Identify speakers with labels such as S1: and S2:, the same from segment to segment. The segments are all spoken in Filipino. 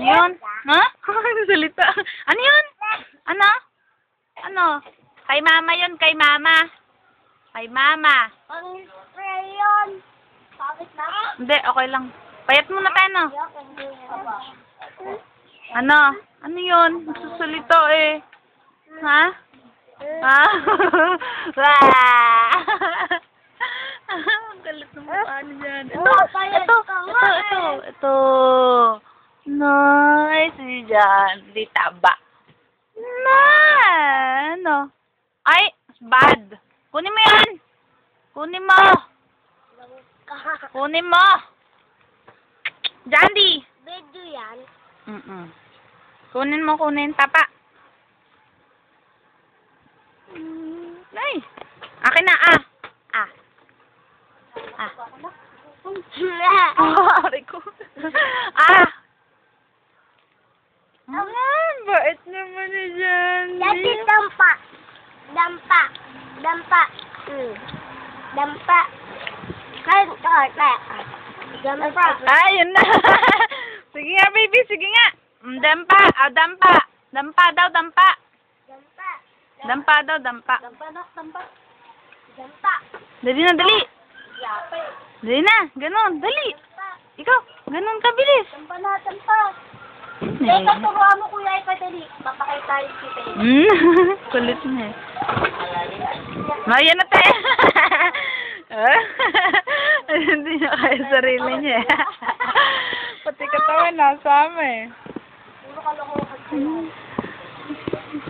S1: Yun? Ha? Salita. Ano yun? Ano? Ano? Kay mama yun, kay mama. Kay mama.
S2: Ang spray yun. Bakit na?
S1: Hindi, okay lang. Payat muna tayo, no? Ano? Ano yun? Nagsasalita eh. Ha? Ha? Wah! Ang galit ng mukha niya dyan. Ito. Nice. Diyan. Di taba. Na! Ano? Ay, bad. Kunin mo yan. Kunin mo. Kunin mo. Jandy.
S2: Video yan.
S1: Kunin mo, kunin. Tapa. Ay. Akin na, ah. Ari ko. Bait naman ni Jandy.
S2: Dati dampa. Dampa. Dampa. Dampa. Dampa.
S1: Ayun na. Sige nga, baby. Sige nga. Dampa. Dampa. Dampa daw, dampa.
S2: Dampa.
S1: Dampa daw, dampa.
S2: Dampa. Dampa. Dampa.
S1: Dali na, dali.
S2: Yape.
S1: Dali na. Ganon, dali. Ikaw, ganon ka, bilis.
S2: Dampa na, dampa. Teka, turuan mo kuya ipadali. Papakita yung kita yun.
S1: Kulit na eh. Maya na tayo. Hindi na kaya sarili niya eh. Pati katawan nasama eh.
S2: Puro kalokohan ko yan.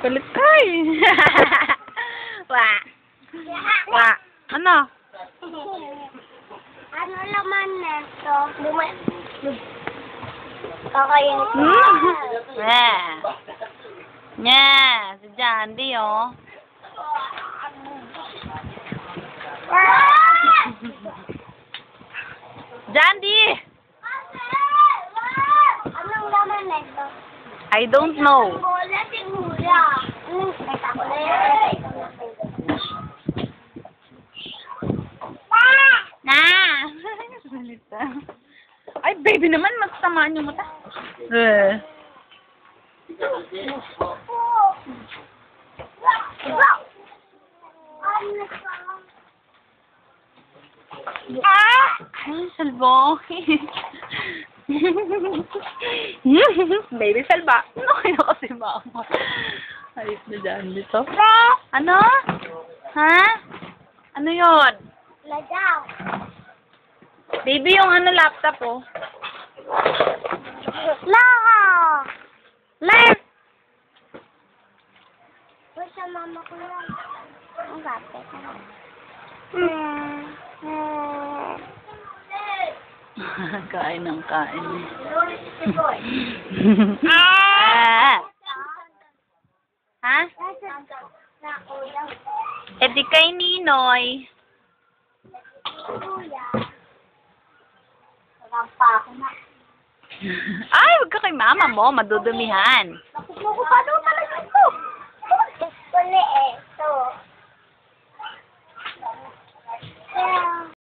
S1: Kulit ka eh. Wah. Wah. Ano?
S2: Ano laman neto? Kakain ko.
S1: Yeah, si Jandy oh. Jandy!
S2: Anong laman neto?
S1: I don't know.
S2: Bola, sigura. Kita ko na yan.
S1: Na! Salita. Ay, baby naman, magsamaan yung mata. Ay, salbahe. Baby salba. Ano kayo kasi mama? Ayos na dyan dito. Ano? Ha? Ano yun?
S2: Lagaw.
S1: Baby, yung ano laptop oh.
S2: No! Ma! Where's sa mama ko yan? Ang gapit.
S1: Kain ng kain. Ha? E di kay Ninoy. Ay, huwag ka kay mama mo. Madudumihan.
S2: Nakupo ko pa doon.